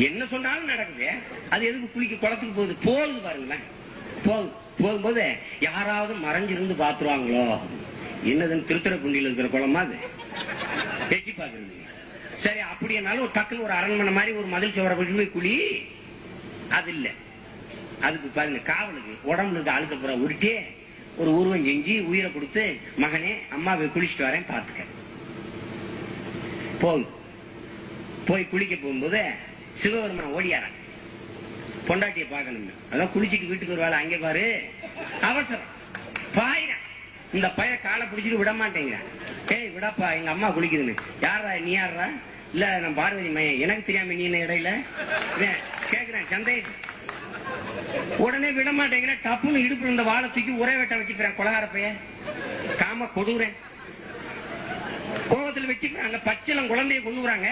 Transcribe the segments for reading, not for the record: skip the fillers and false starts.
என்ன சொன்னாலும் நடக்குது. அது எதுக்கு குளிக்க குளத்துக்கு போகுது? போகுது பாருங்களேன். போகும்போது யாராவது மறைஞ்சிருந்து பாத்துருவாங்களோ, என்னதுன்னு திருத்துறைப்பூண்டியில் இருக்கிற குளமா அது எட்டி பாக்குறது. சரி, அப்படின்னாலும் ஒரு டக்குன்னு ஒரு அரண்மனை மாதிரி ஒரு மதில் சுவரை போய் குழி, அது இல்ல. அதுக்கு பாருங்க, காவலுக்கு உடம்புல இருக்க அழுக்கப்புற உருட்டே ஒரு உருவம் செஞ்சு உயிரை கொடுத்து, மகனே அம்மாவை குளிச்சுட்டு வரேன் பாத்துக்க. போய் குளிக்க போகும்போது சிவபெருமான் ஓடியார பொண்டாட்டிய பாக்கணும். அதான் குளிச்சுட்டு வீட்டுக்கு ஒரு வேலை, அங்கே பாரு அவசரம் பாயிர. இந்த பைய காலை பிடிச்சிட்டு விட மாட்டேங்கிறான். ஏய் விடப்பா, எங்க அம்மா குளிக்குதுன்னு. யாரா நீ? யாரா? இல்ல நான் பார்வதி மையம். எனக்கு தெரியாம நீ என்ன இடையில கேக்குறேன் சந்தேகம். உடனே விட மாட்டேங்கிறேன். டப்புன்னு இடுப்பு இந்த வாழை தூக்கி உரை வெட்ட வச்சுக்கிறேன். கொலகார பைய காம கொடுறேன். கோபத்தில் வச்சுக்கிறாங்க. பச்சிலம் குழந்தைய கொண்டுறாங்க.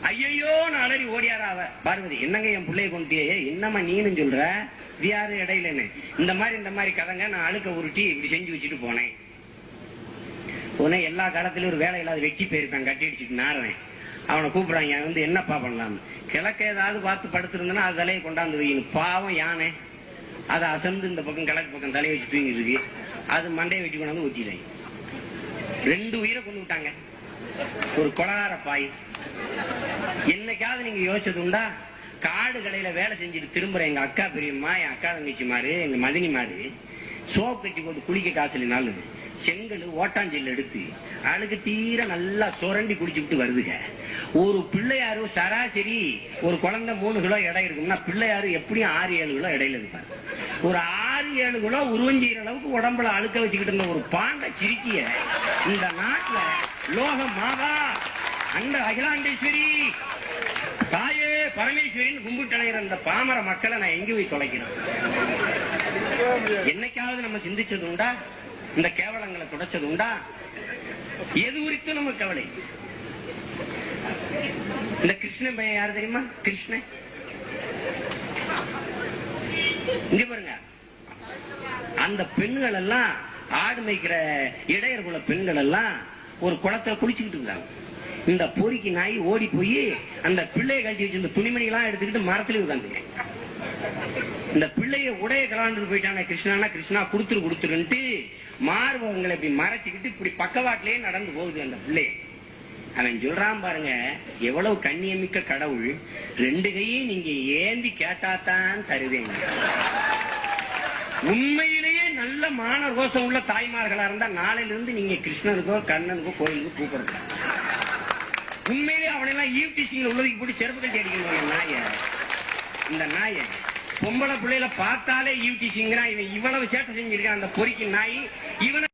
ஐயோ அலறி ஓடியாரா அவ. பார்வதி, என்னங்க என் பிள்ளைய கொண்டுட்டியே? என்னம்மா நீனு சொல்ற? யாரு இடையிலன்னு? இந்த மாதிரி கதைங்க. நான் அழுக்க உருட்டி இப்படி செஞ்சு வச்சுட்டு போனேன். உடனே எல்லா காலத்திலும் ஒரு வேலை இல்லாத வெட்டி போயிருப்பேன், கட்டி அடிச்சுட்டு நாடுறேன். அவனை கூப்பிடுறாங்க, வந்து என்னப்பா பண்ணலாம்? கிழக்க ஏதாவது பார்த்து படுத்திருந்தேன்னா அது தலையை கொண்டாந்து வைக்கணும். பாவம் யானை அதை அசந்து இந்த பக்கம் கிழக்கு பக்கம் தலையை வச்சு தூங்கி இருக்கு. அது மண்டையை வெட்டி கொண்டாந்து ஊற்றிடுறாங்க. 2 உயிரை கொண்டு விட்டாங்க. ஒரு கொலகார பாய். என்னைக்காவது நீங்க யோசிச்சது உண்டா? காடு கடையில வேலை செஞ்சுட்டு திரும்புற எங்க அக்கா பெரியம்மா, என் அக்கா தங்கச்சி மாறு, எங்க மதினி மாறு சோப்பு கட்டி போட்டு குளிக்க காசு இல்லைனாலும் செங்கல் ஓட்டாஞ்செல் எடுத்து அழுக்கு தீர நல்லா சுரண்டி குடிச்சுட்டு வருதுங்க. ஒரு பிள்ளையாரு சராசரி ஒரு குழந்தை 3 கிலோ எடை இருக்கும்னா, பிள்ளையாரு எப்படியும் 6-7 கிலோ இடையில இருப்பாரு. ஒரு 6-7 கிலோ உருவஞ்சிற அளவுக்கு உடம்புல அழுக்க வச்சுக்கிட்டு இருந்த ஒரு பாண்ட சிரிக்கிய இந்த நாட்டுல லோக மாதா அந்த அகிலாண்டேஸ்வரி தாயே பரமேஸ்வரின்னு கும்பிட்டு அந்த பாமர மக்களை நான் எங்க போய் தொலைக்கிறேன்? என்னைக்காவது நம்ம சிந்திச்சது உண்டா? இந்த கேவலங்களை துடைச்சது உண்டா? எது குறித்து நம்ம கவலை? இந்த கிருஷ்ணன் பையன் யாரு தெரியுமா? கிருஷ்ணன் இங்க பாருங்க. அந்த பெண்கள் எல்லாம் ஆடு மேய்க்கிற இடையர் குல பெண்கள் எல்லாம் ஒரு குளத்துல குளிச்சுக்கிட்டு இருந்தாங்க. இந்த பொறிக்கு நாய் ஓடி போய் அந்த பிள்ளையை கட்டி வச்சு இந்த துணிமணி எல்லாம் எடுத்துக்கிட்டு மரத்துல உட்காந்துங்க. இந்த பிள்ளைய உடைய கலாண்டு போயிட்டாங்க. கிருஷ்ணா கொடுத்துருன்ட்டு மார்பகங்களை இப்படி மறைச்சுக்கிட்டு இப்படி பக்கவாட்டிலேயே நடந்து போகுது அந்த பிள்ளை. அவன் சொல்றான் பாருங்க, எவ்வளவு கண்ணியமிக்க கடவுள், 2 கையும் நீங்க ஏந்தி கேட்டாத்தான் தருவேங்க. உண்மையிலேயே நல்ல மான ரோசம் உள்ள தாய்மார்களா இருந்தா நாளையில இருந்து நீங்க கிருஷ்ணனுக்கோ கண்ணனுக்கோ கோயிலுக்கு கூப்பிடுங்க. உண்மையிலே அவனெல்லாம் ஈவ்டீசிங்ல உள்ளதுக்கு போட்டு செருப்பு கட்டி அடிக்கணும். நாய இந்த நாய பொம்பளை பிள்ளைல பார்த்தாலே ஈவ்டீசிங்கிறான். இவன் இவ்வளவு சேட்டை செஞ்சிருக்கான் அந்த பொறிக்கு நாய். இவனை